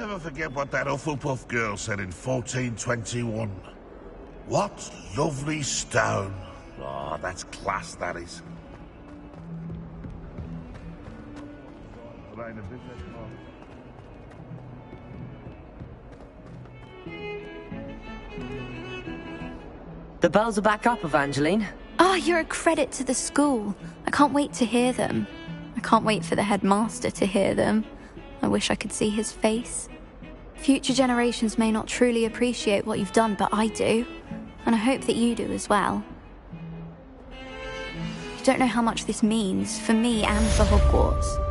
never forget what that Hufflepuff girl said in 1421. What lovely stone. Oh, that's class, that is. The bells are back up, Evangeline. Oh, you're a credit to the school. I can't wait to hear them. I can't wait for the headmaster to hear them. I wish I could see his face. Future generations may not truly appreciate what you've done, but I do. And I hope that you do as well. You don't know how much this means for me and for Hogwarts.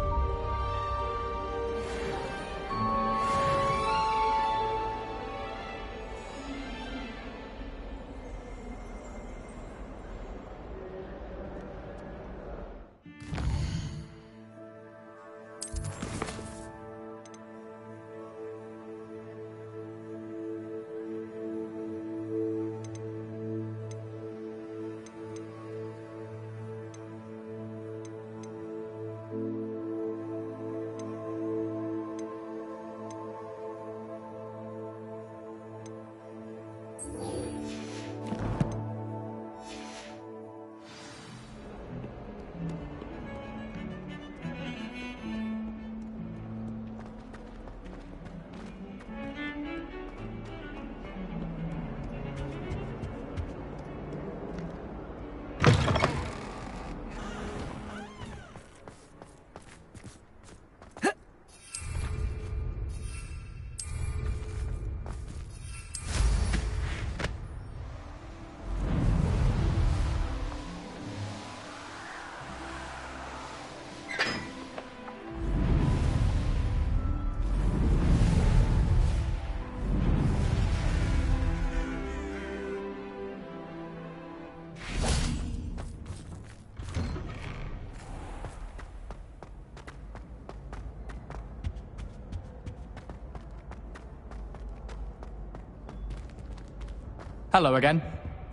Hello again.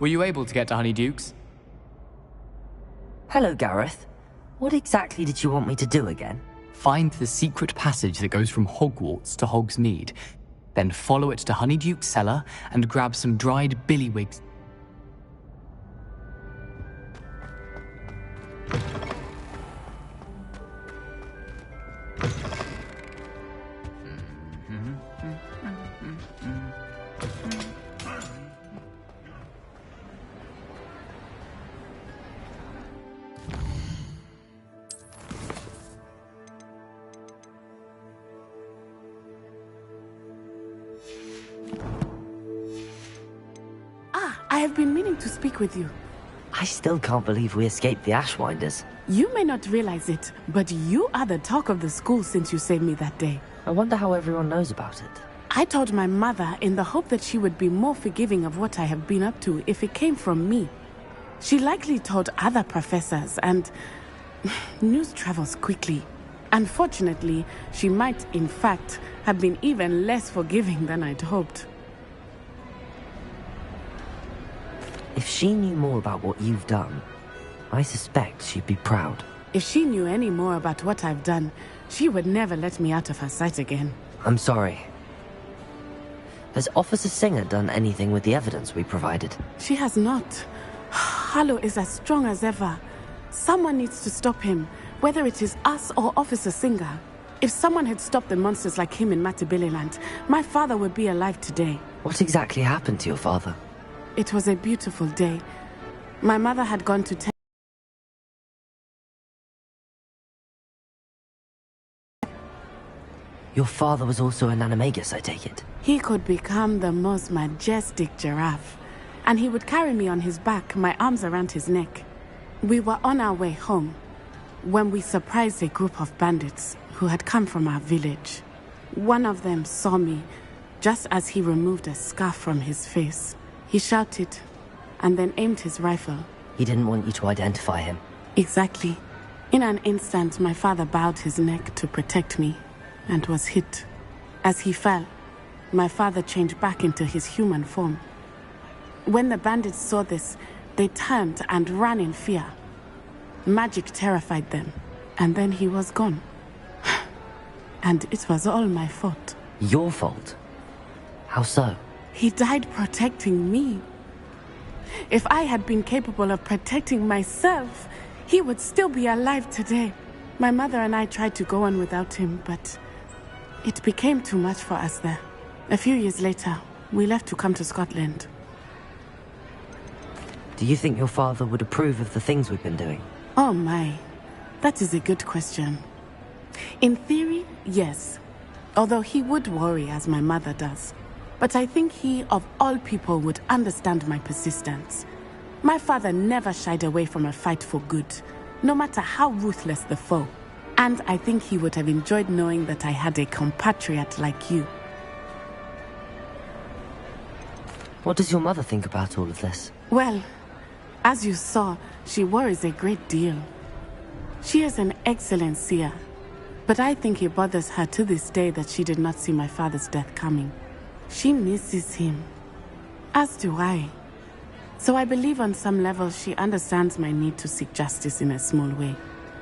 Were you able to get to Honeydukes? Hello, Gareth. What exactly did you want me to do again? Find the secret passage that goes from Hogwarts to Hogsmeade. Then follow it to Honeyduke's cellar and grab some dried billywigs. I have been meaning to speak with you. I still can't believe we escaped the Ashwinders. You may not realize it, but you are the talk of the school since you saved me that day. I wonder how everyone knows about it. I told my mother in the hope that she would be more forgiving of what I have been up to if it came from me. She likely told other professors, and news travels quickly. Unfortunately, she might, in fact, have been even less forgiving than I'd hoped. If she knew more about what you've done, I suspect she'd be proud. If she knew any more about what I've done, she would never let me out of her sight again. I'm sorry. Has Officer Singer done anything with the evidence we provided? She has not. Harlow is as strong as ever. Someone needs to stop him, whether it is us or Officer Singer. If someone had stopped the monsters like him in Matabeleland, my father would be alive today. What exactly happened to your father? It was a beautiful day. My mother had gone to Your father was also an animagus, I take it? He could become the most majestic giraffe, and he would carry me on his back, my arms around his neck. We were on our way home when we surprised a group of bandits who had come from our village. One of them saw me just as he removed a scarf from his face. He shouted and then aimed his rifle. He didn't want you to identify him. Exactly. In an instant, my father bowed his neck to protect me and was hit. As he fell, my father changed back into his human form. When the bandits saw this, they turned and ran in fear. Magic terrified them, and then he was gone. And it was all my fault. Your fault? How so? He died protecting me. If I had been capable of protecting myself, he would still be alive today. My mother and I tried to go on without him, but it became too much for us there. A few years later, we left to come to Scotland. Do you think your father would approve of the things we've been doing? Oh my, that is a good question. In theory, yes. Although he would worry, as my mother does. But I think he, of all people, would understand my persistence. My father never shied away from a fight for good, no matter how ruthless the foe. And I think he would have enjoyed knowing that I had a compatriot like you. What does your mother think about all of this? Well, as you saw, she worries a great deal. She is an excellent seer, but I think it bothers her to this day that she did not see my father's death coming. She misses him, as do I. So I believe on some level she understands my need to seek justice in a small way.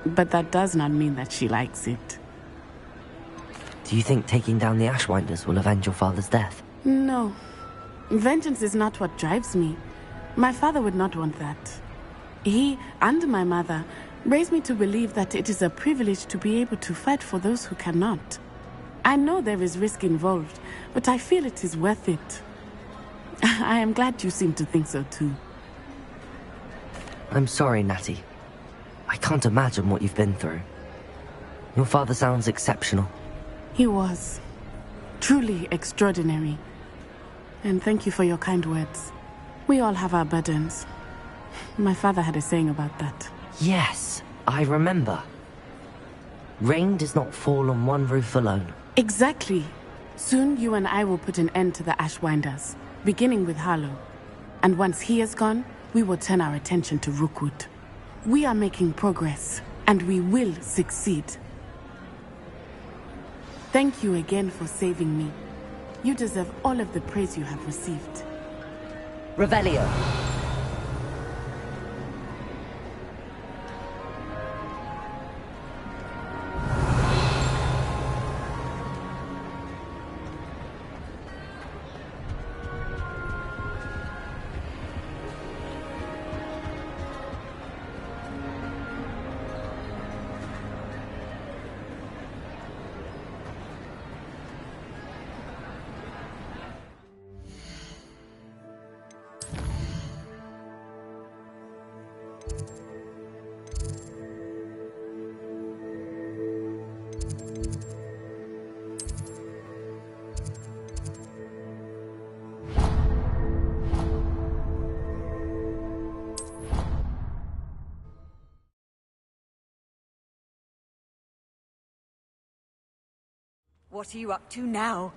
But that does not mean that she likes it. Do you think taking down the Ashwinders will avenge your father's death? No. Vengeance is not what drives me. My father would not want that. He and my mother raised me to believe that it is a privilege to be able to fight for those who cannot. I know there is risk involved, but I feel it is worth it. I am glad you seem to think so too. I'm sorry, Natty. I can't imagine what you've been through. Your father sounds exceptional. He was. Truly extraordinary. And thank you for your kind words. We all have our burdens. My father had a saying about that. Yes, I remember. Rain does not fall on one roof alone. Exactly. Soon you and I will put an end to the Ashwinders, beginning with Harlow. And once he is gone, we will turn our attention to Rookwood. We are making progress, and we will succeed. Thank you again for saving me. You deserve all of the praise you have received. Revelio. What are you up to now?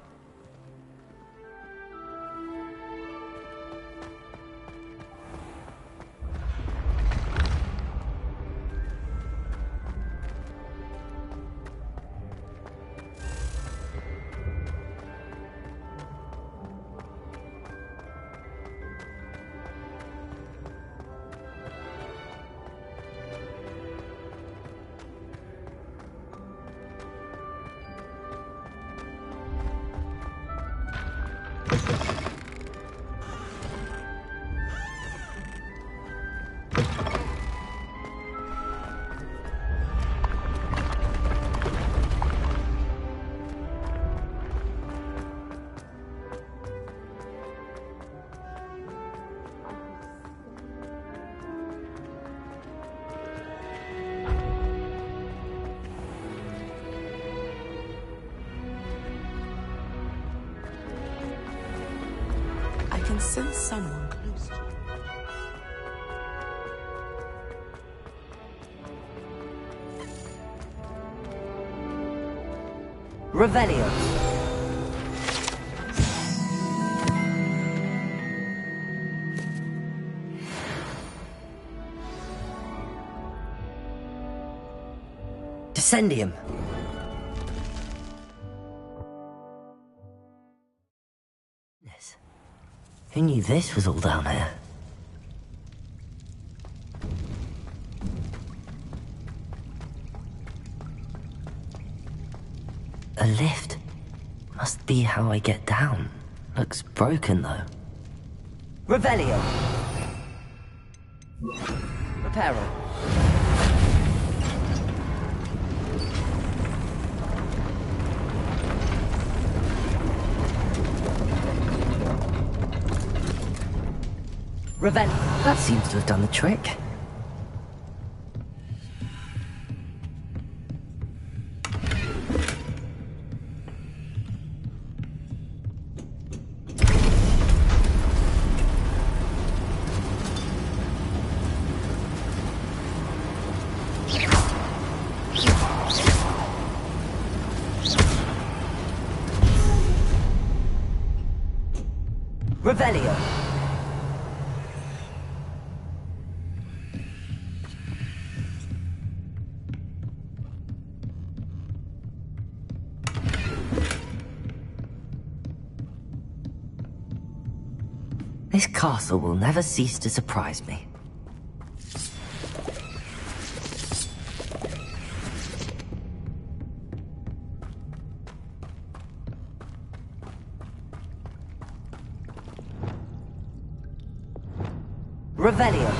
I can sense someone close to me. Revelio. Descendium. Who knew this was all down here? A lift? Must must be how I get down. Looks broken, though. Revelio. Reparo. Revelio. That seems to have done the trick. Revelio. This castle will never cease to surprise me. Revelio.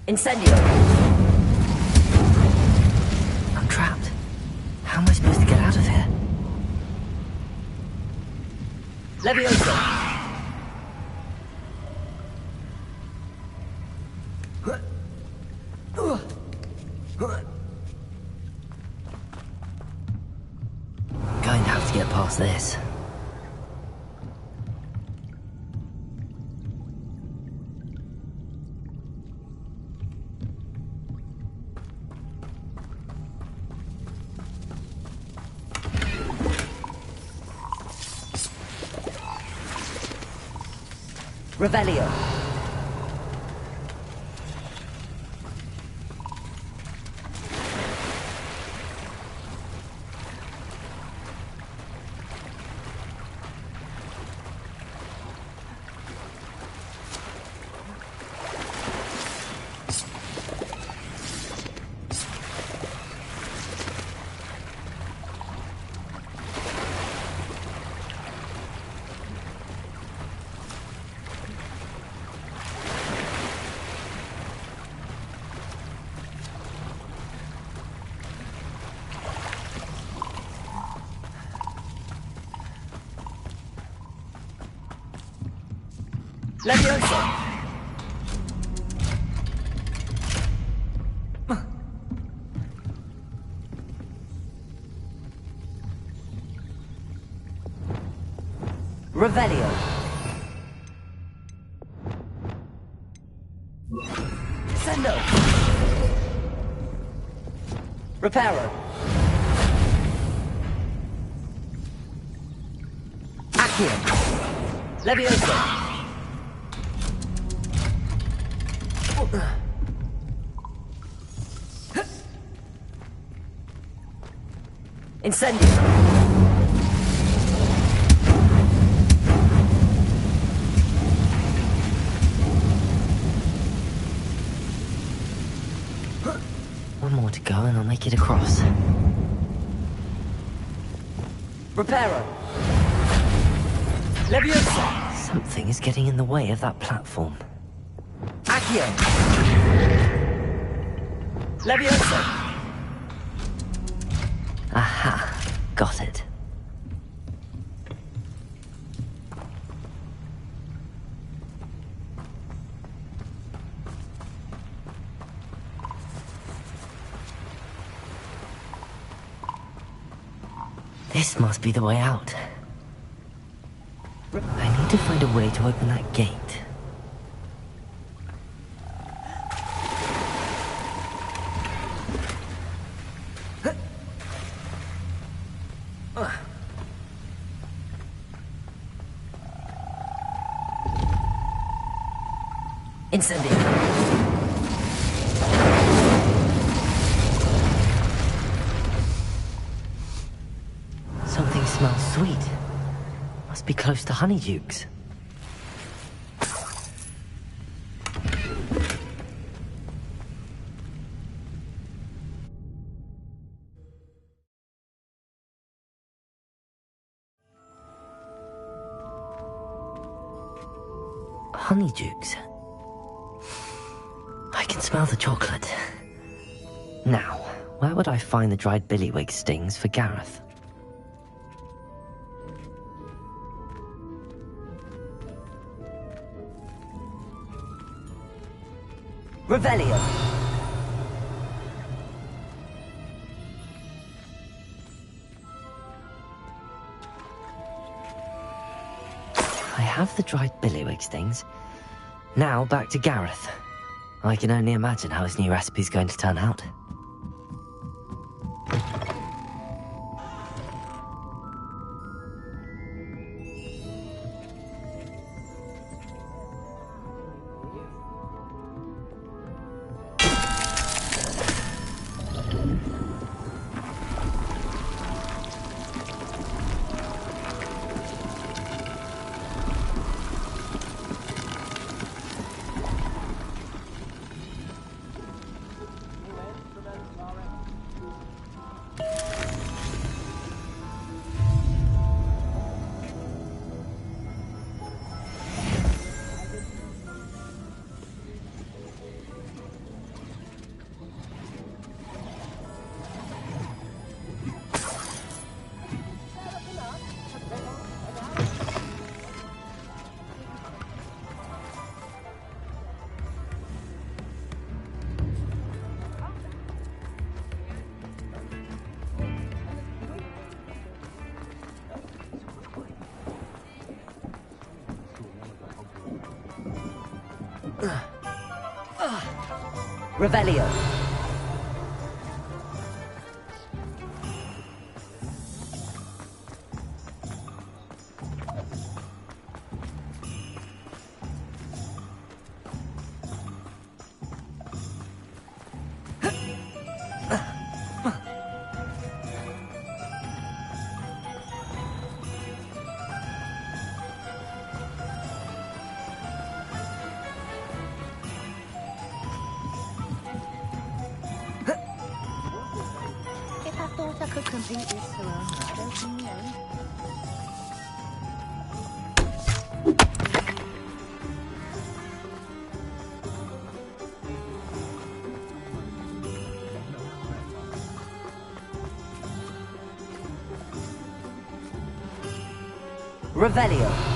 Incendio! I'm trapped. How am I supposed to get out of here? Leviosa! Going to have to get past this. Revelio. Leviosa! Revelio. Sendo. Reparo. Accio. Leviosa. Incendio. One more to go and I'll make it across. Reparo. Leviosa. Something is getting in the way of that platform. Accio. Leviosa. Aha, got it. This must be the way out. I need to find a way to open that gate. Incendio. Something smells sweet. Must be close to Honeydukes. Honeydukes. I can smell the chocolate. Now, where would I find the dried billywig stings for Gareth? Revelio! I have the dried billywig stings. Now back to Gareth. I can only imagine how his new recipe's going to turn out. Revelio. Revelio.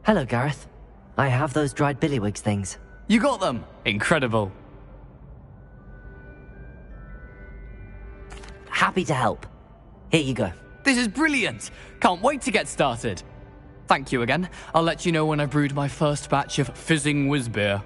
Hello, Gareth. I have those dried billywig things. You got them! Incredible. Happy to help. Here you go. This is brilliant! Can't wait to get started. Thank you again. I'll let you know when I've brewed my first batch of fizzing whiz-beer.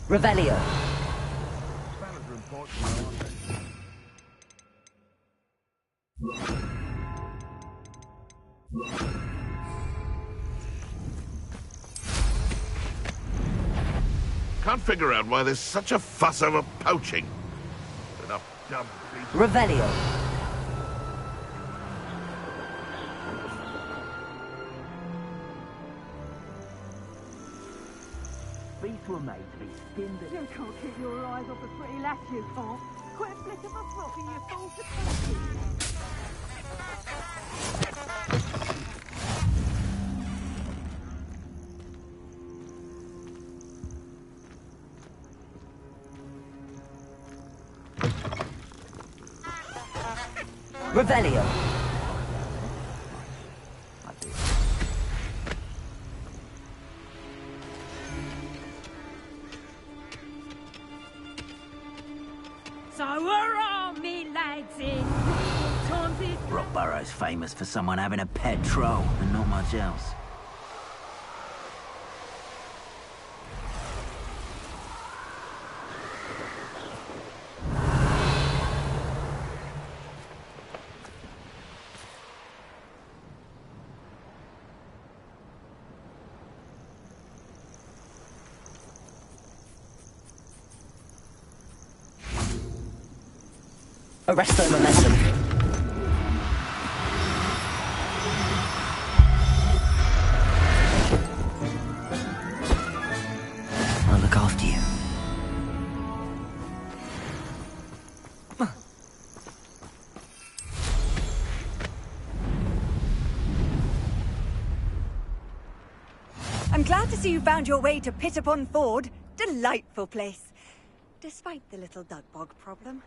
Revelio. Can't figure out why there's such a fuss over poaching. Enough dumb people. Revelio. These were made to be skinned and... You can't keep your eyes off a pretty lass, you can't. Quit a flick of a frock and you fall to pieces. Revelio. So hurrah, me lads in. Times is... Rockborough's famous for someone having a pet troll and not much else. Arresto momentum. I'll look after you. I'm glad to see you found your way to Pitt-upon-Ford. Delightful place. Despite the little duck bog problem.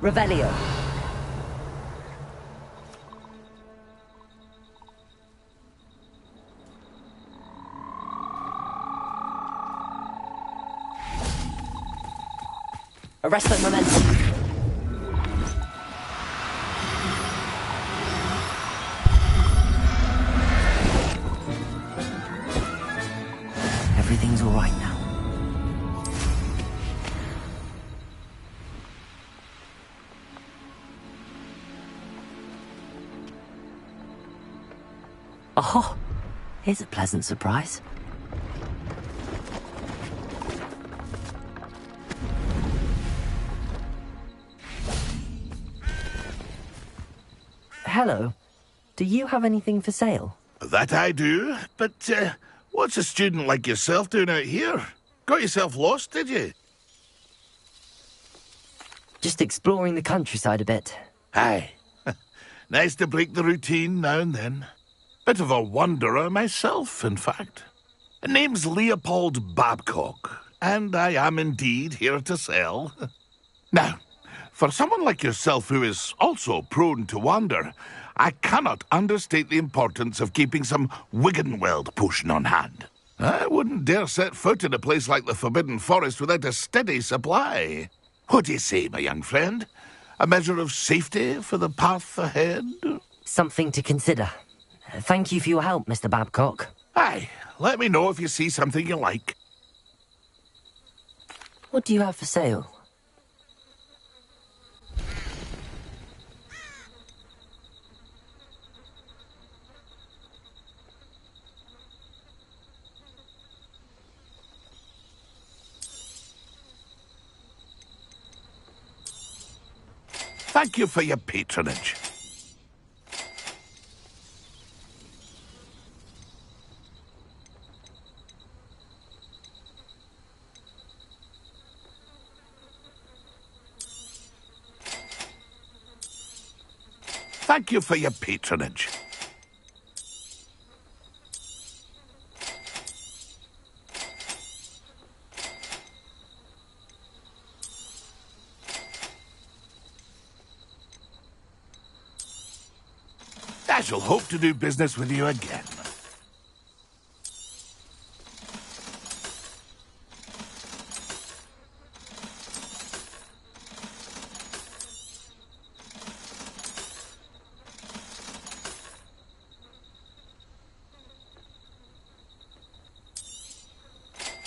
Revelio. Arresto momentum. Everything's all right now. Oh, here's a pleasant surprise. Hello. Do you have anything for sale? That I do, but what's a student like yourself doing out here? Got yourself lost, did you? Just exploring the countryside a bit. Aye. Nice to break the routine now and then. Bit of a wanderer myself, in fact. Name's Leopold Babcock, and I am indeed here to sell. Now, For someone like yourself who is also prone to wander, I cannot understate the importance of keeping some Wiggenweld potion on hand. I wouldn't dare set foot in a place like the Forbidden Forest without a steady supply. What do you say, my young friend? A measure of safety for the path ahead? Something to consider. Thank you for your help, Mr. Babcock. Aye, let me know if you see something you like. What do you have for sale? Thank you for your patronage. Thank you for your patronage. I shall hope to do business with you again.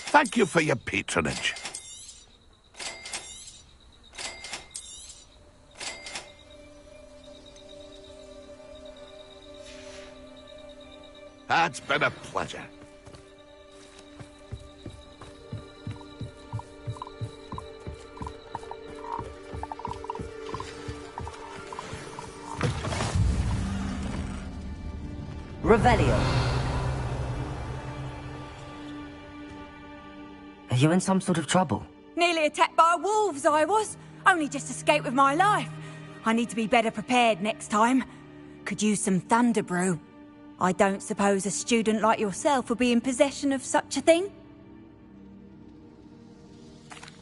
Thank you for your patronage. It's been a pleasure. Revelio. Are you in some sort of trouble? Nearly attacked by wolves, I was. Only just escaped with my life. I need to be better prepared next time. Could use some thunder brew. I don't suppose a student like yourself would be in possession of such a thing?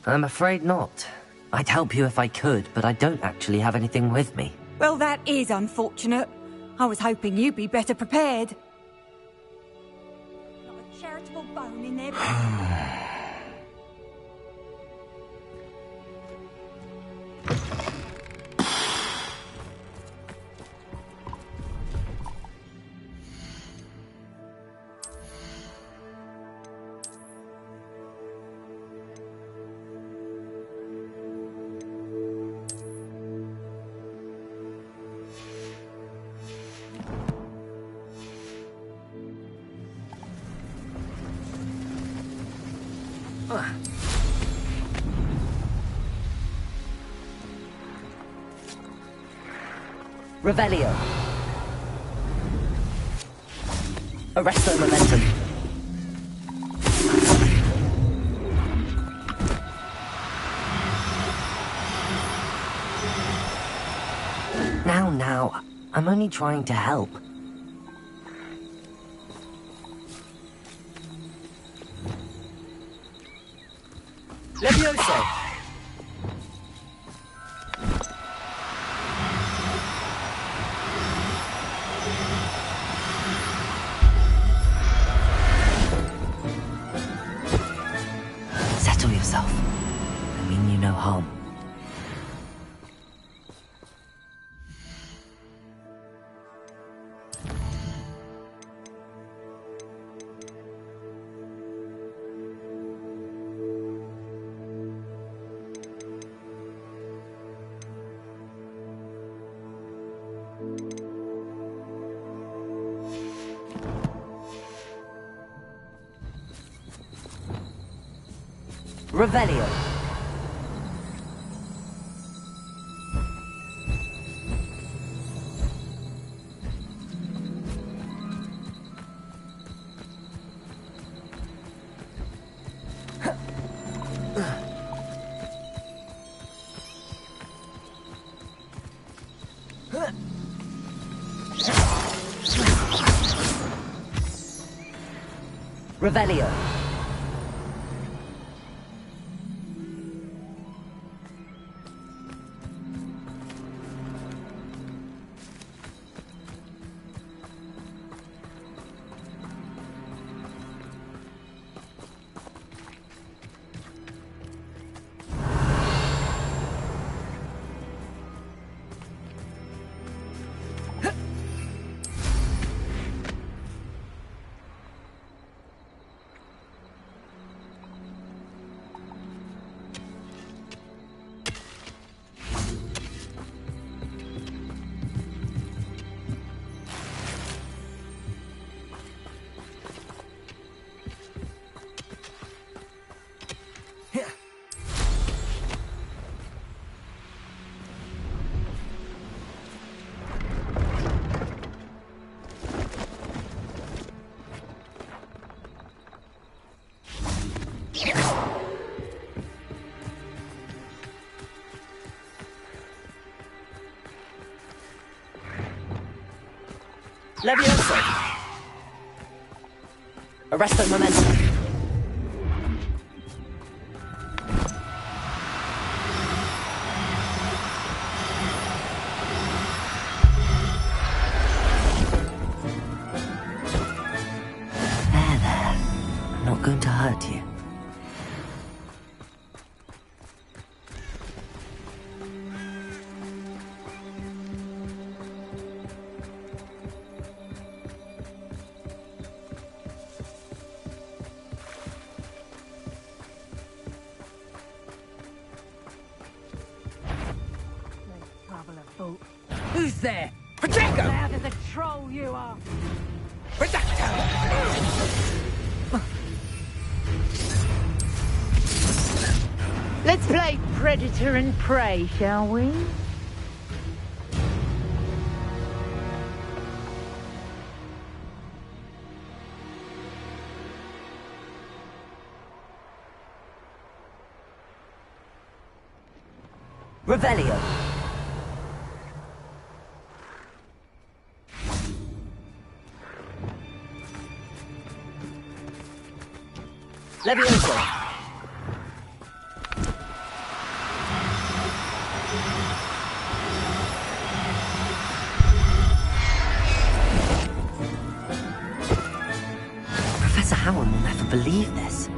I'm afraid not. I'd help you if I could, but I don't actually have anything with me. Well, that is unfortunate. I was hoping you'd be better prepared. Not a charitable bone in there. Revelio. Arresto momentum. Now, I'm only trying to help. Levioso. Settle yourself. I mean you no harm. Revelio. Revelio. Levioso! Arresto momentum. There. I'm not going to hurt you. Who's there? Protego! Louder the troll you are! Redactor! Let's play predator and prey, shall we? Revelio. Levioso. Professor Howard will never believe this.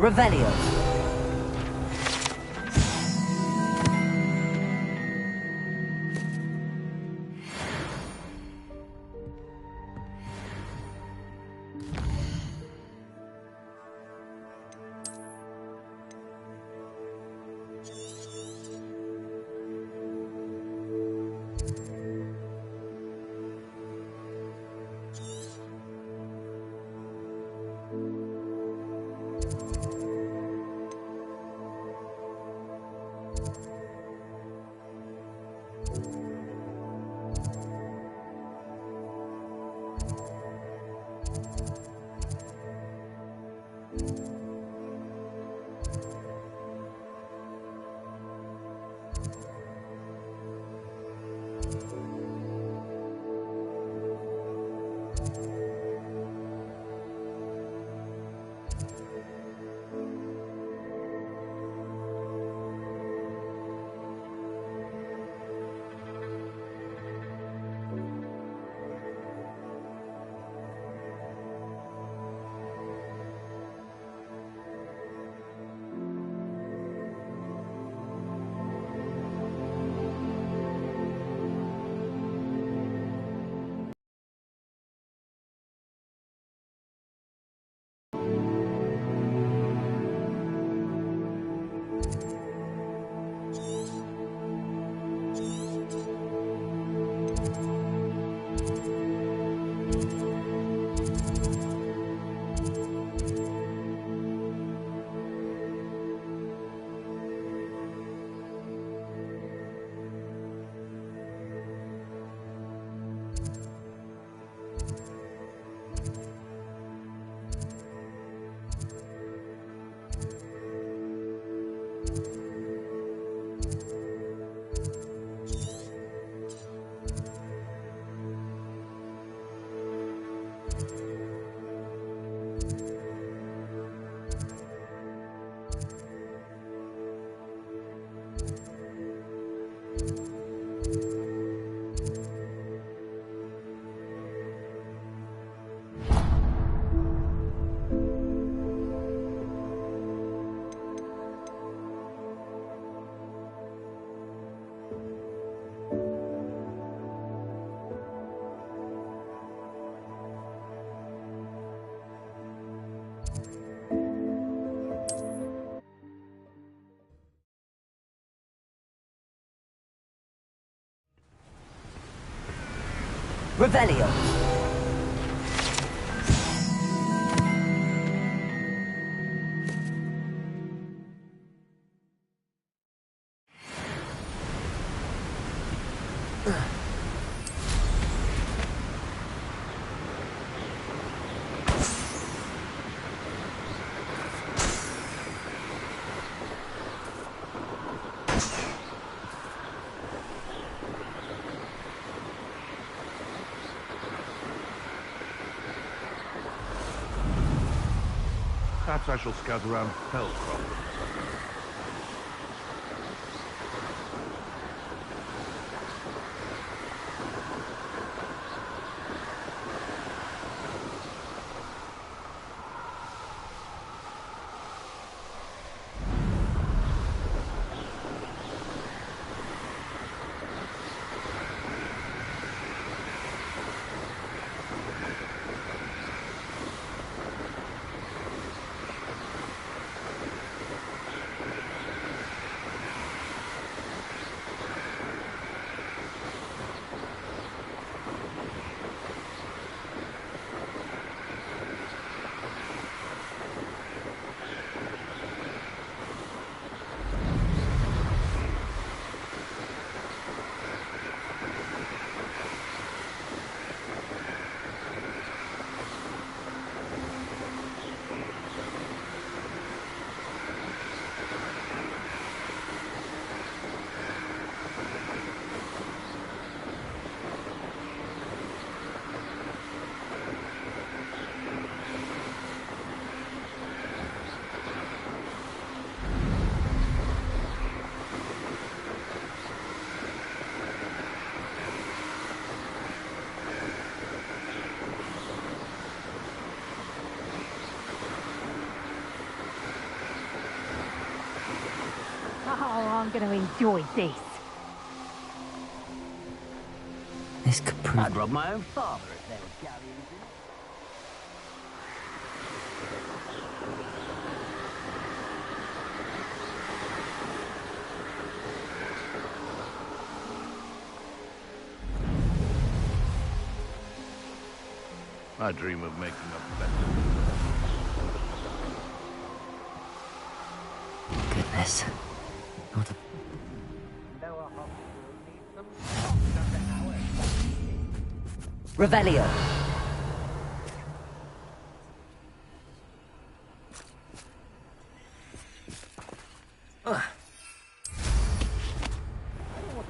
Revelio. Revelio. Perhaps I shall scout around Hellcroft. I'm going to enjoy this. This could prove... I'd rob my own father if there was galleons in it. I dream of making a bet. Goodness. Not a... Revelio.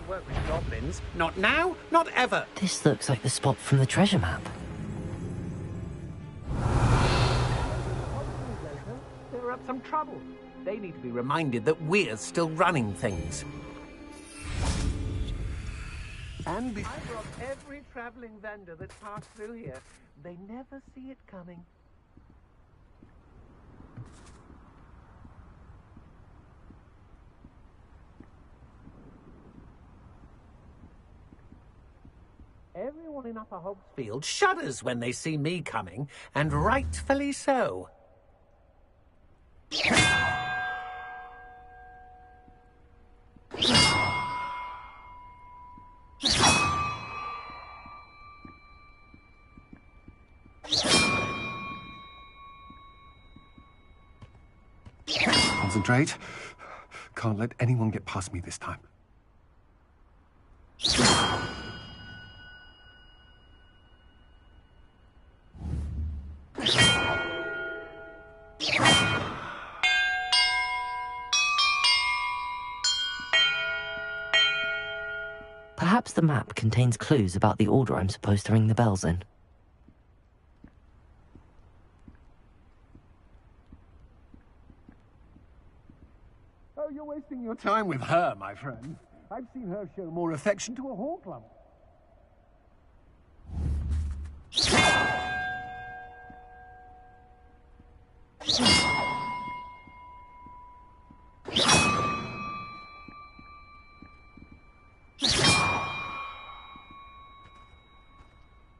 Work with goblins. Not now, not ever. This looks like the spot from the treasure map. They're up some trouble. They need to be reminded that we're still running things. And I've robbed every traveling vendor that passed through here. They never see it coming. Everyone in Upper Hogsfield shudders when they see me coming, and rightfully so. Concentrate. Can't let anyone get past me this time. Perhaps the map contains clues about the order I'm supposed to ring the bells in. Oh, you're wasting your time with her, my friend. I've seen her show more affection to a hornplum.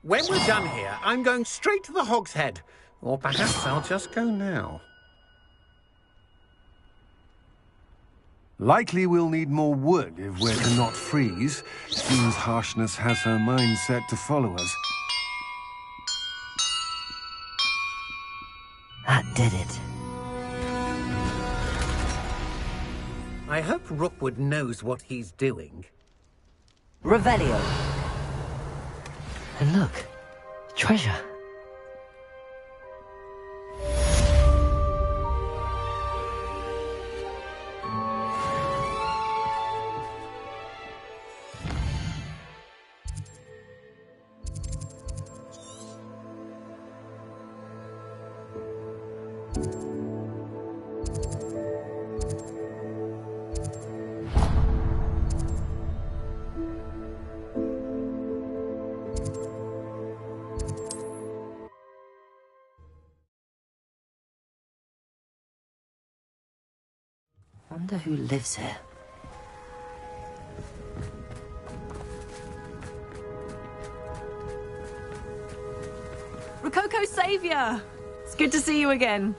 When we're done here, I'm going straight to the Hog's Head. Or perhaps I'll just go now. Likely we'll need more wood if we're to not freeze. Seems harshness has her mind set to follow us. That did it. I hope Rookwood knows what he's doing. Revelio. And look, treasure. Wonder who lives here. Rococo Saviour! It's good to see you again.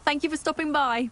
Thank you for stopping by.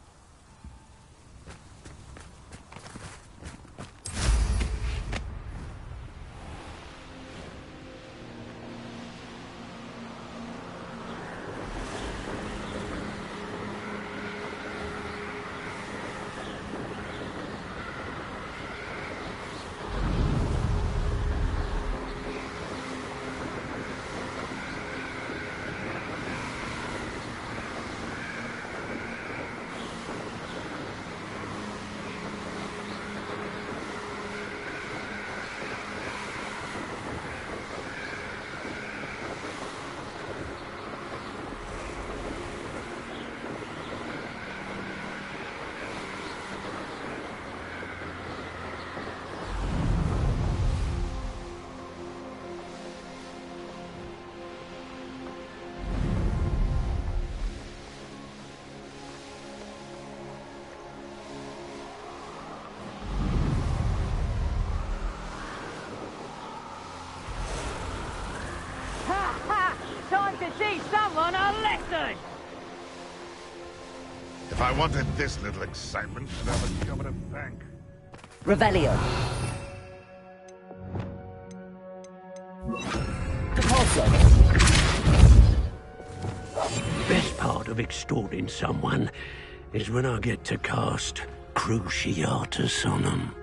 bastard! If I wanted this little excitement, I'd have a job at a bank. Revelio. Best part of extorting someone is when I get to cast Cruciatus on them.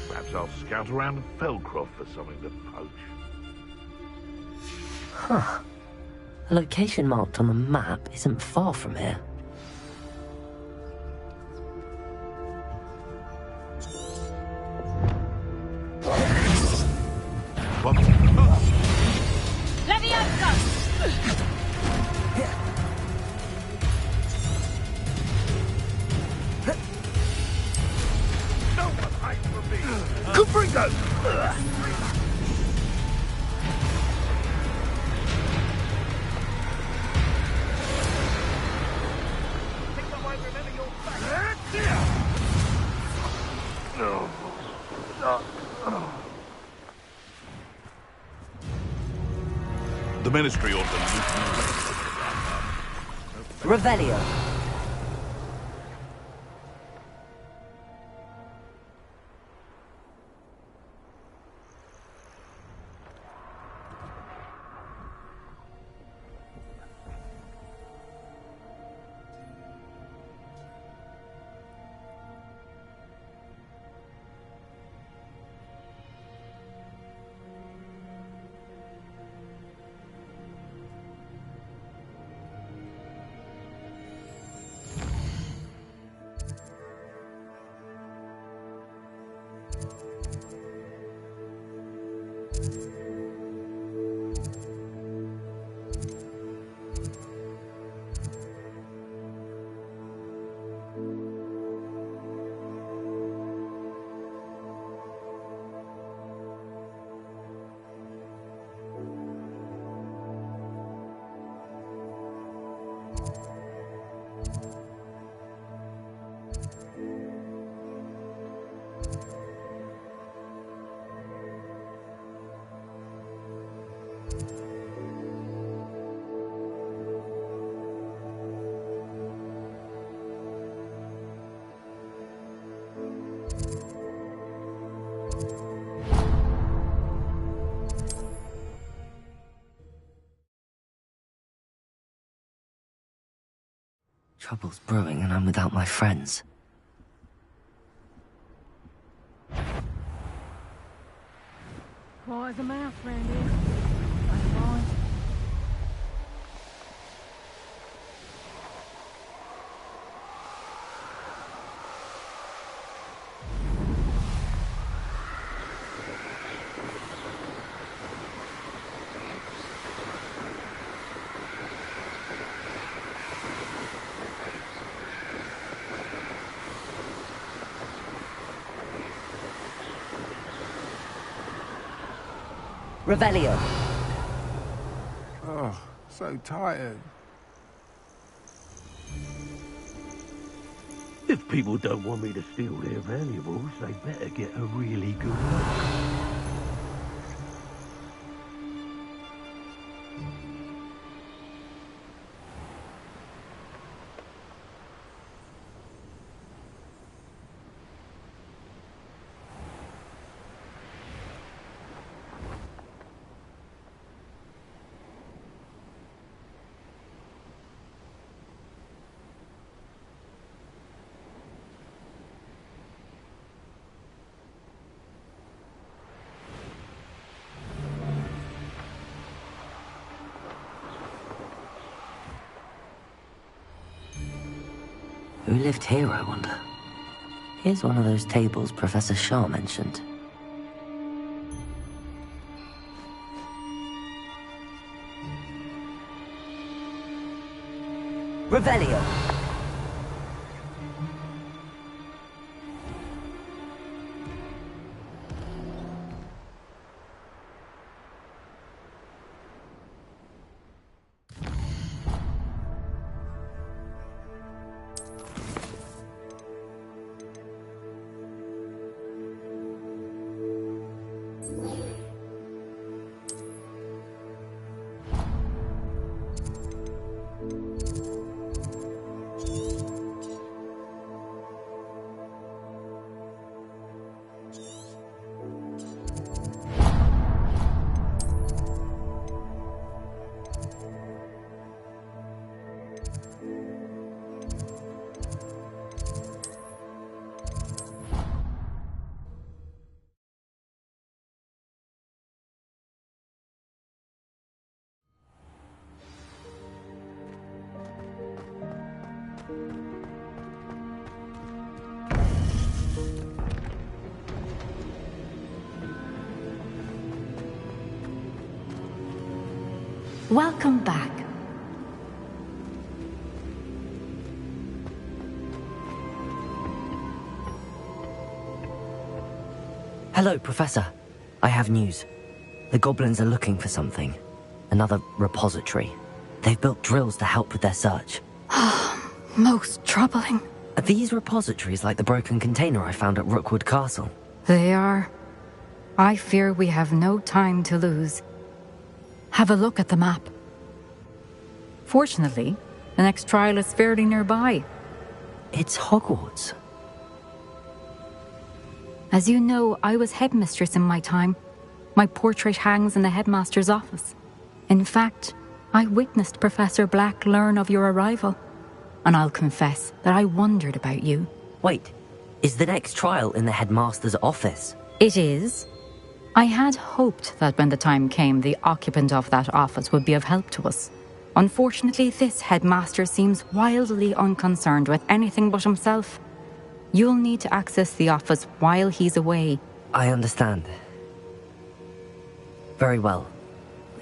Perhaps I'll scout around Felcroft for something to poach. Huh. A location marked on the map isn't far from here. Leviosa! No one hides from me! Confringo! The Ministry ought to Revelio. Trouble's brewing and I'm without my friends. Quiet as a mouse round here. Don't mind. Revelio. Oh, so tired. If people don't want me to steal their valuables, they better get a really good look. Who lived here, I wonder? Here's one of those tables Professor Shaw mentioned. Revelio. Welcome back. Hello, Professor. I have news. The goblins are looking for something. Another repository. They've built drills to help with their search. Most troubling. Are these repositories like the broken container I found at Rookwood Castle? They are. I fear we have no time to lose. Have a look at the map. Fortunately, the next trial is fairly nearby. It's Hogwarts. As you know, I was headmistress in my time. My portrait hangs in the headmaster's office. In fact, I witnessed Professor Black learn of your arrival. And I'll confess that I wondered about you. Wait, is the next trial in the headmaster's office? It is. I had hoped that when the time came, the occupant of that office would be of help to us. Unfortunately, this headmaster seems wildly unconcerned with anything but himself. You'll need to access the office while he's away. I understand. Very well.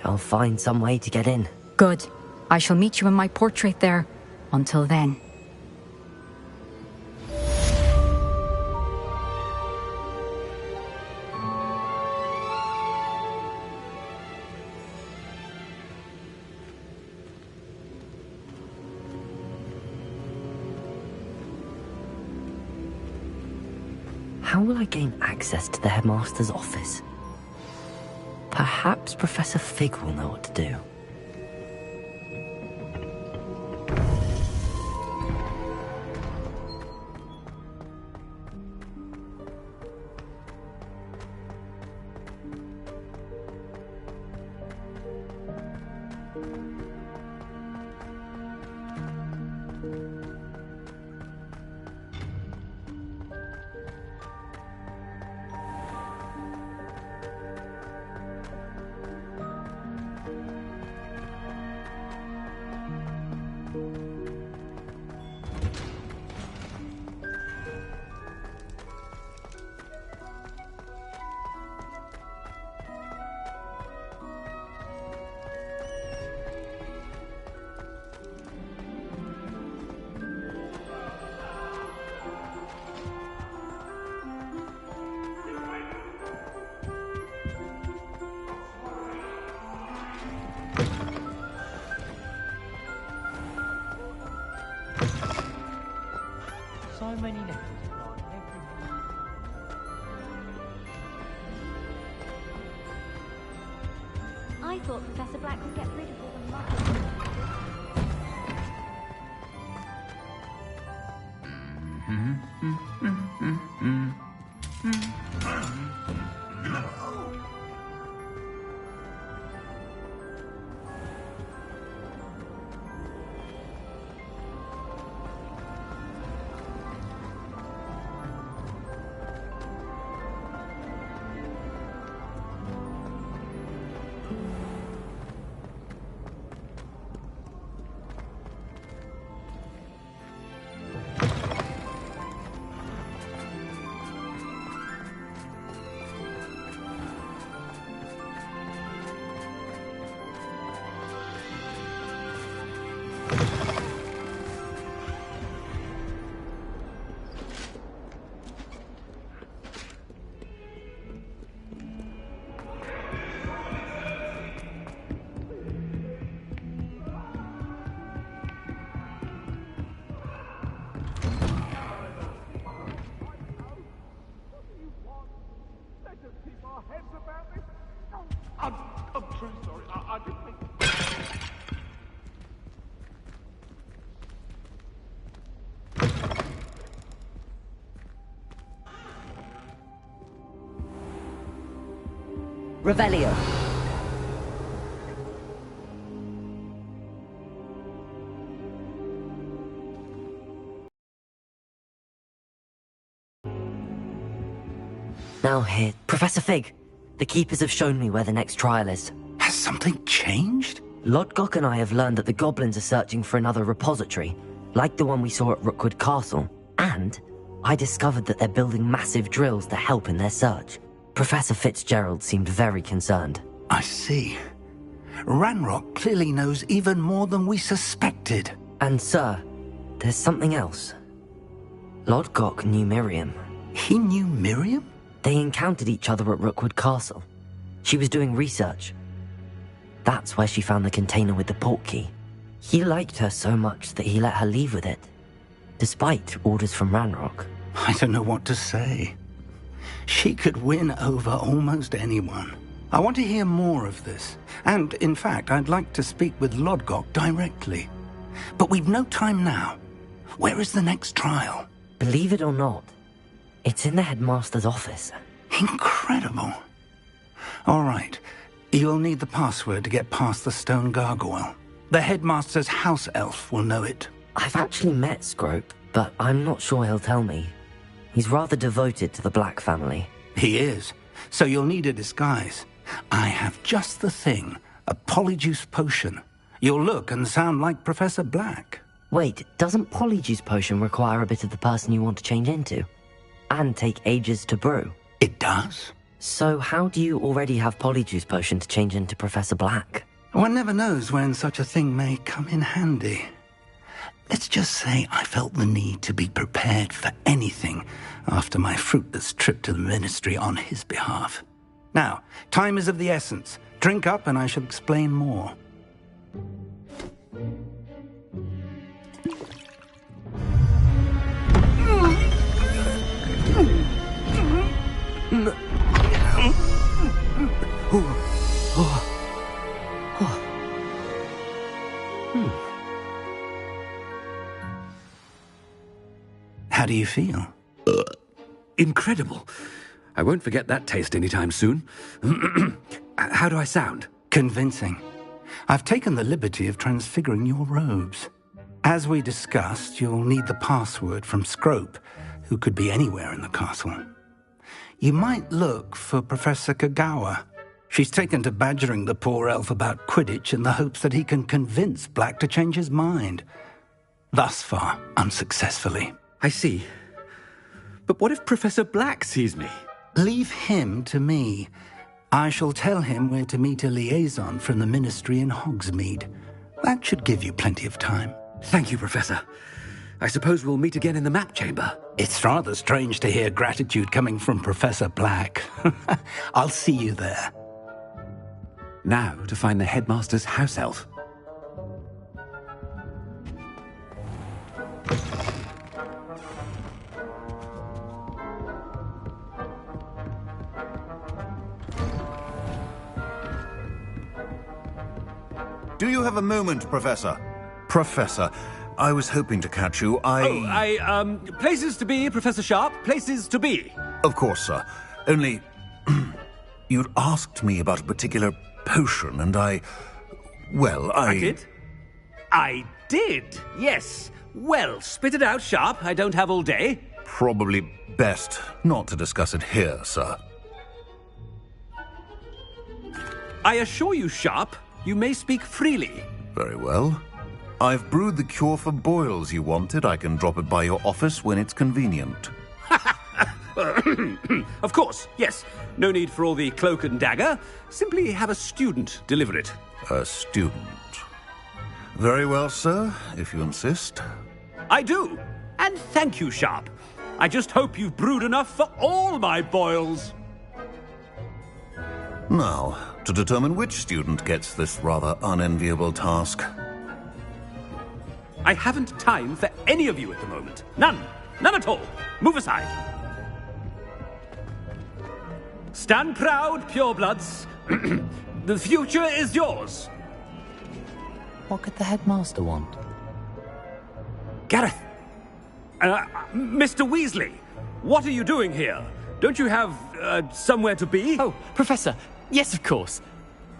I'll find some way to get in. Good. I shall meet you in my portrait there. Until then. How will I gain access to the headmaster's office? Perhaps Professor Fig will know what to do. So many letters. I thought Professor Black would get rid of all the muggles. I'm truly sorry. I didn't think... Revelio. Now here, Professor Fig. The Keepers have shown me where the next trial is. Has something changed? Lodgok and I have learned that the goblins are searching for another repository, like the one we saw at Rookwood Castle. And I discovered that they're building massive drills to help in their search. Professor Fitzgerald seemed very concerned. I see. Ranrock clearly knows even more than we suspected. And sir, there's something else. Lodgok knew Miriam. He knew Miriam? They encountered each other at Rookwood Castle. She was doing research. That's where she found the container with the portkey. He liked her so much that he let her leave with it, despite orders from Ranrock. I don't know what to say. She could win over almost anyone. I want to hear more of this. And, in fact, I'd like to speak with Lodgok directly. But we've no time now. Where is the next trial? Believe it or not, it's in the headmaster's office. Incredible. All right. You'll need the password to get past the stone gargoyle. The headmaster's house elf will know it. I've actually met Scrope, but I'm not sure he'll tell me. He's rather devoted to the Black family. He is. So you'll need a disguise. I have just the thing. A polyjuice potion. You'll look and sound like Professor Black. Wait, doesn't Polyjuice Potion require a bit of the person you want to change into? And take ages to brew? It does. So how do you already have Polyjuice Potion to change into Professor Black? One never knows when such a thing may come in handy. Let's just say I felt the need to be prepared for anything after my fruitless trip to the Ministry on his behalf. Now, time is of the essence. Drink up and I shall explain more. How do you feel? Incredible. I won't forget that taste anytime soon. How do I sound? Convincing. I've taken the liberty of transfiguring your robes. As we discussed, you'll need the password from Scrope, who could be anywhere in the castle. You might look for Professor Kagawa. She's taken to badgering the poor elf about Quidditch in the hopes that he can convince Black to change his mind. Thus far, unsuccessfully. I see. But what if Professor Black sees me? Leave him to me. I shall tell him where to meet a liaison from the Ministry in Hogsmeade. That should give you plenty of time. Thank you, Professor. I suppose we'll meet again in the map chamber. It's rather strange to hear gratitude coming from Professor Black. I'll see you there. Now to find the headmaster's house elf. Do you have a moment, Professor? Professor, I was hoping to catch you. Places to be, Professor Sharp. Places to be. Of course, sir. Only, you'd asked me about a particular potion, and I did? I did, yes. Well, spit it out, Sharp. I don't have all day. Probably best not to discuss it here, sir. I assure you, Sharp, you may speak freely. Very well. I've brewed the cure for boils you wanted. I can drop it by your office when it's convenient. Of course, yes. No need for all the cloak and dagger. Simply have a student deliver it. A student. Very well, sir, if you insist. I do. And thank you, Sharp. I just hope you've brewed enough for all my boils. Now, to determine which student gets this rather unenviable task. I haven't time for any of you at the moment. None. None at all. Move aside. Stand proud, purebloods. The future is yours. What could the headmaster want? Gareth. Mr. Weasley, what are you doing here? Don't you have, somewhere to be? Oh, Professor. Yes, of course.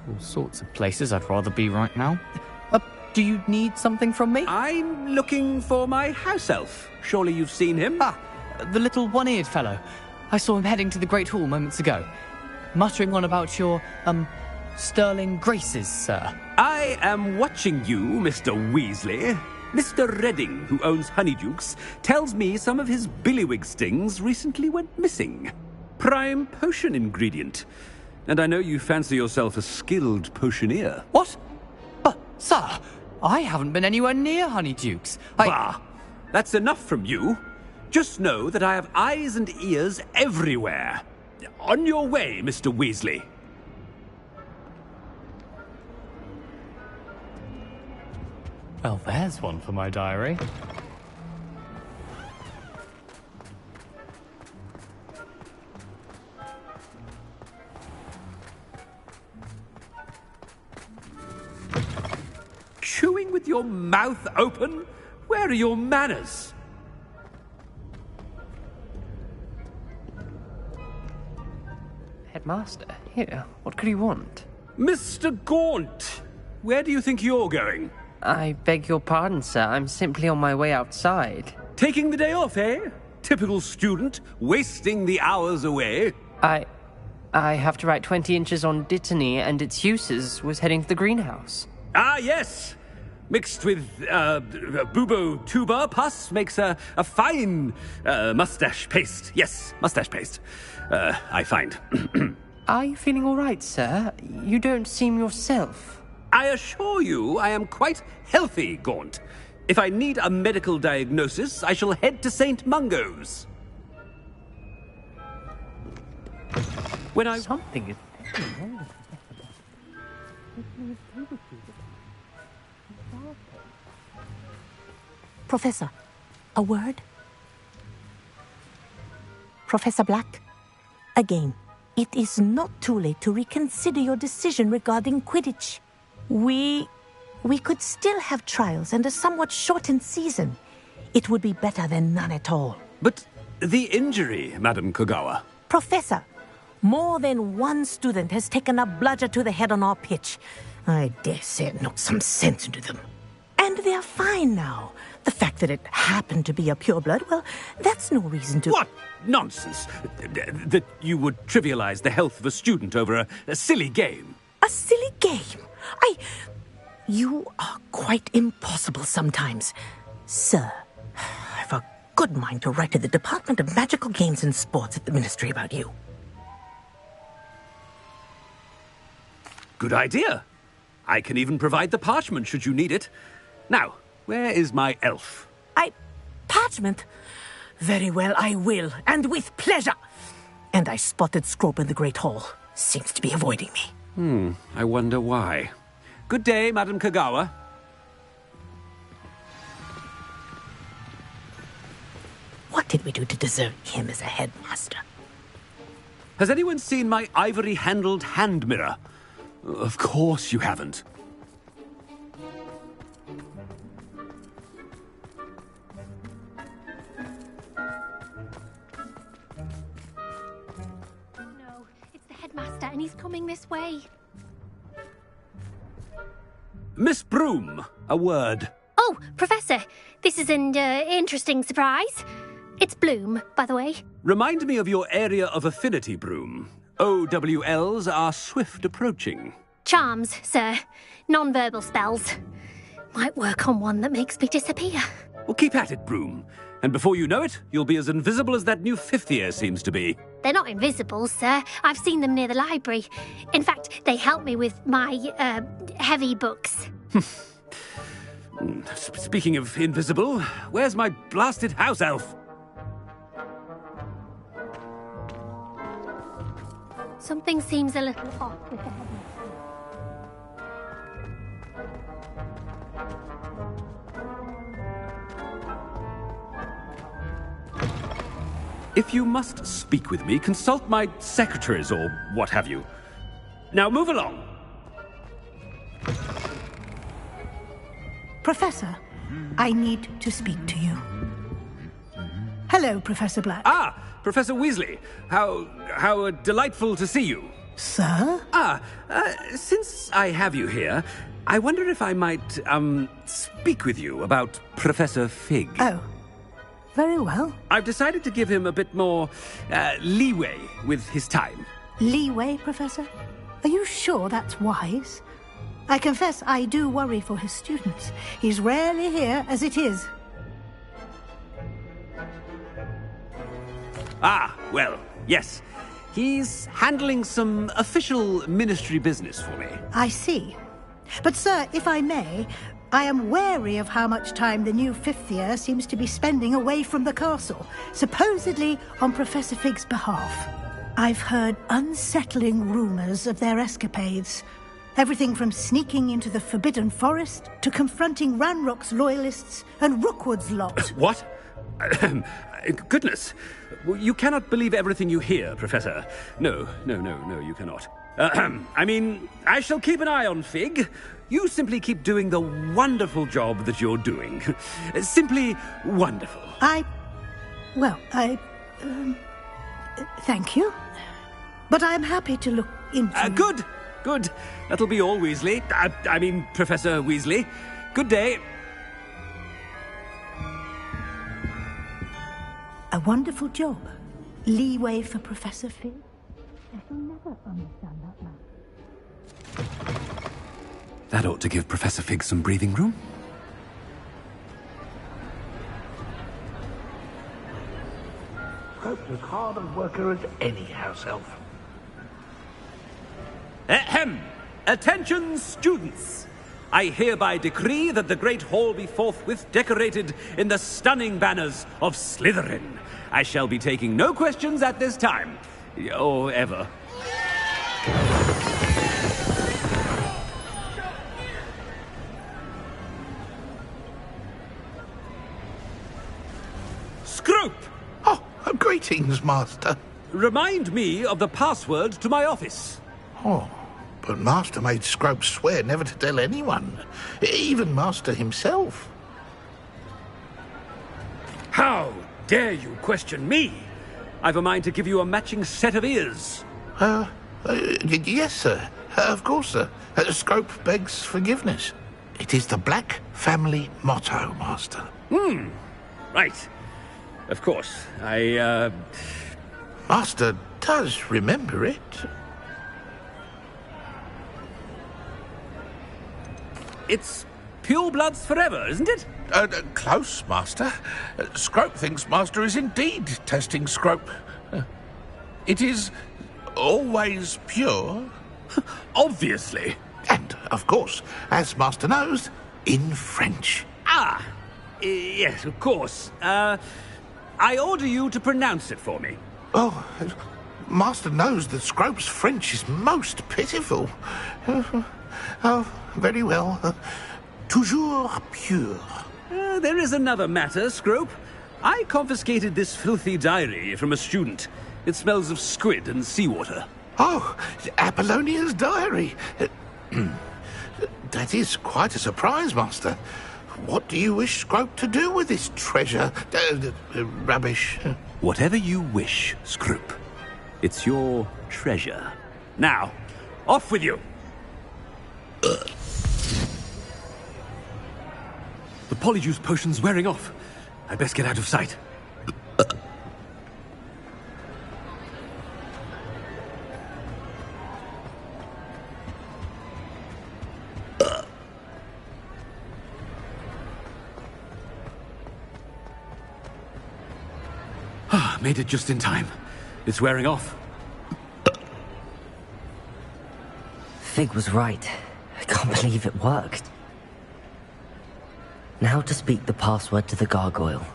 All sorts of places I'd rather be right now. Do you need something from me? I'm looking for my house elf. Surely you've seen him? Ah, the little one-eared fellow. I saw him heading to the Great Hall moments ago, muttering on about your, sterling graces, sir. I am watching you, Mr. Weasley. Mr. Redding, who owns Honeydukes, tells me some of his billywig stings recently went missing. Prime potion ingredient. And I know you fancy yourself a skilled potioneer. What? Sir, I haven't been anywhere near Honeydukes. Bah! That's enough from you. Just know that I have eyes and ears everywhere. On your way, Mr. Weasley. Well, there's one for my diary. Chewing with your mouth open? Where are your manners? Headmaster, here, what could you want? Mr. Gaunt! Where do you think you're going? I beg your pardon, sir. I'm simply on my way outside. Taking the day off, eh? Typical student, wasting the hours away. I have to write 20 inches on Dittany and its uses. Was heading to the greenhouse. Ah, yes! Mixed with, bubo tuba pus makes a fine, mustache paste. Yes, mustache paste. I find. Are you feeling all right, sir? You don't seem yourself. I assure you I am quite healthy, Gaunt. If I need a medical diagnosis, I shall head to St. Mungo's. When I... Something is... Professor, a word? Professor Black, again, it is not too late to reconsider your decision regarding Quidditch. We could still have trials and a somewhat shortened season. It would be better than none at all. But the injury, Madam Kogawa. Professor, more than one student has taken a bludger to the head on our pitch. I dare say it knocked some sense into them. And they're fine now. The fact that it happened to be a pureblood, well, that's no reason to... What nonsense! That you would trivialize the health of a student over a silly game. A silly game? You are quite impossible sometimes. Sir, I've a good mind to write to the Department of Magical Games and Sports at the Ministry about you. Good idea. I can even provide the parchment should you need it. Now, where is my elf? Parchment? Very well, I will, and with pleasure. And I spotted Scrope in the Great Hall. Seems to be avoiding me. I wonder why. Good day, Madam Kogawa. What did we do to deserve him as a headmaster? Has anyone seen my ivory-handled hand mirror? Of course you haven't. No, it's the headmaster and he's coming this way. Miss Broom, a word. Oh, Professor, this is an interesting surprise. It's Bloom, by the way. Remind me of your area of affinity, Broom. OWLs are swift approaching. Charms, sir. Non-verbal spells. Might work on one that makes me disappear. Well, keep at it, Broom. And before you know it, you'll be as invisible as that new fifth year seems to be. They're not invisible, sir. I've seen them near the library. In fact, they help me with my, heavy books. Speaking of invisible, where's my blasted house elf? Something seems a little off with the headmaster. If you must speak with me, consult my secretaries or what have you. Now move along. Professor, I need to speak to you. Hello, Professor Black. Ah, Professor Weasley. How delightful to see you. Sir? Since I have you here, I wonder if I might, speak with you about Professor Fig. Oh, very well. I've decided to give him a bit more, leeway with his time. Leeway, Professor? Are you sure that's wise? I confess I do worry for his students. He's rarely here as it is. Ah, well, yes. He's handling some official ministry business for me. I see. But, sir, if I may, I am wary of how much time the new fifth year seems to be spending away from the castle, supposedly on Professor Fig's behalf. I've heard unsettling rumors of their escapades. Everything from sneaking into the Forbidden Forest to confronting Ranrock's loyalists and Rookwood's lot. What? Goodness. You cannot believe everything you hear, Professor. No, you cannot. I mean, I shall keep an eye on Fig. You simply keep doing the wonderful job that you're doing. Simply wonderful. Thank you. But I'm happy to look into... Good. That'll be all, Weasley. I mean, Professor Weasley. Good day. A wonderful job. Leeway for Professor Fig. I shall never understand that man. That ought to give Professor Fig some breathing room. Scope's as hard a worker as any house elf. Ahem! Attention, students! I hereby decree that the Great Hall be forthwith decorated in the stunning banners of Slytherin. I shall be taking no questions at this time. Or ever. Scrope! Oh, greetings, Master. Remind me of the password to my office. Oh, but Master made Scrope swear never to tell anyone, even Master himself. How dare you question me? I've a mind to give you a matching set of ears. Yes, sir. Of course, sir. Scrope begs forgiveness. It is the Black family motto, Master. Right. Of course. Master does remember it. It's purebloods forever, isn't it? Close, Master. Scrope thinks Master is indeed testing Scrope. It is always pure. Obviously. And, of course, as Master knows, in French. Yes, of course. I order you to pronounce it for me. Oh, Master knows that Scrope's French is most pitiful. Oh, very well. Toujours pure. There is another matter, Scrope. I confiscated this filthy diary from a student. It smells of squid and seawater. Oh, Apollonia's diary. That is quite a surprise, Master. What do you wish Scrope to do with this treasure? Rubbish. Whatever you wish, Scrope. It's your treasure. Now, off with you. The polyjuice potion's wearing off. I'd best get out of sight. Made it just in time. It's wearing off. Fig was right. I can't believe it worked. Now to speak the password to the gargoyle.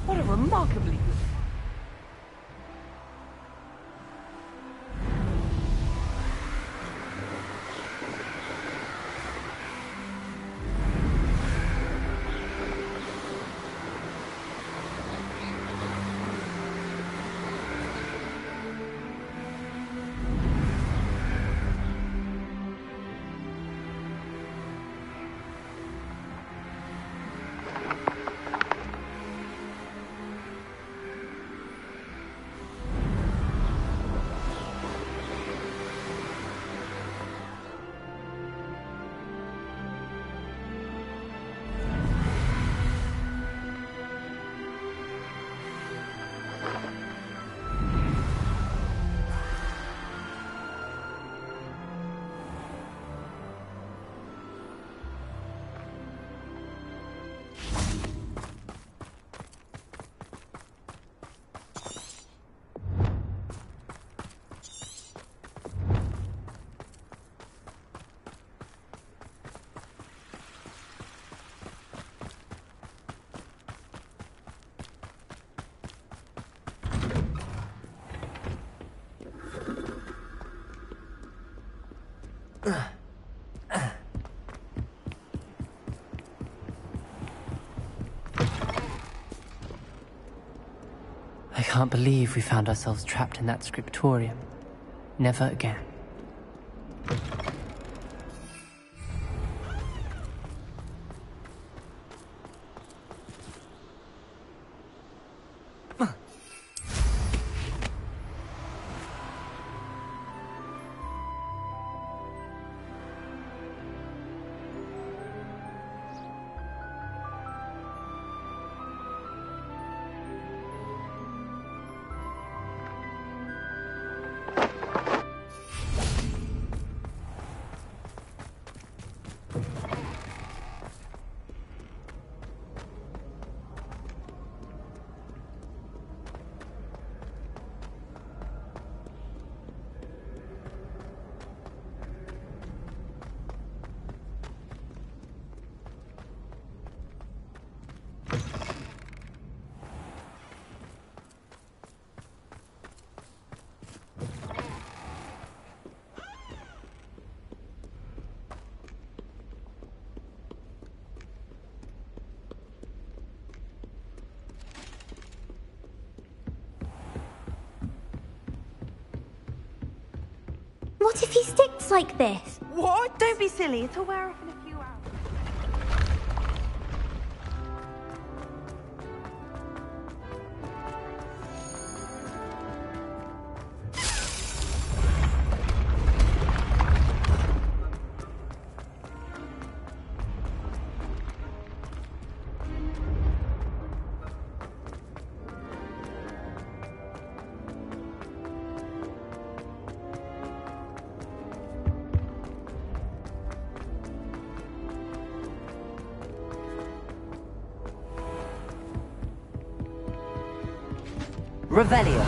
What a remarkably good... I can't believe we found ourselves trapped in that scriptorium. Never again. What if he sticks like this? What? Don't be silly. It'll wear off in a few hours. Revelio.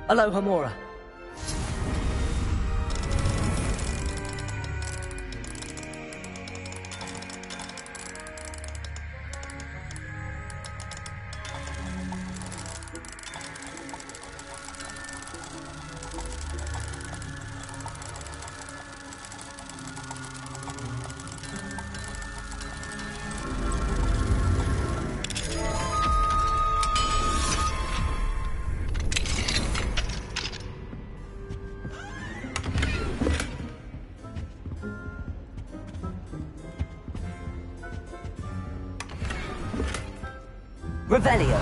Aloha Mora. Revelio.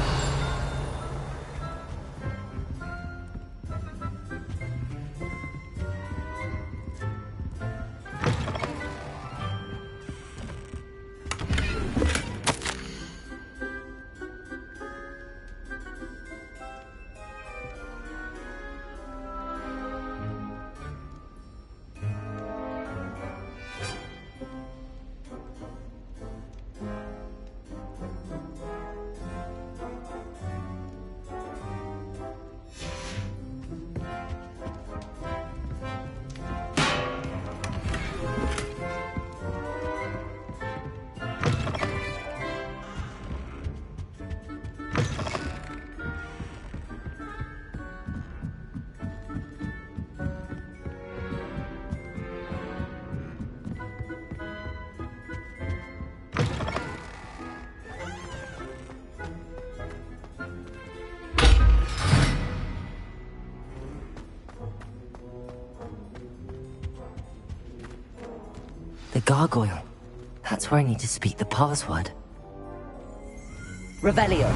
gargoyle. That's where I need to speak the password. Revelio.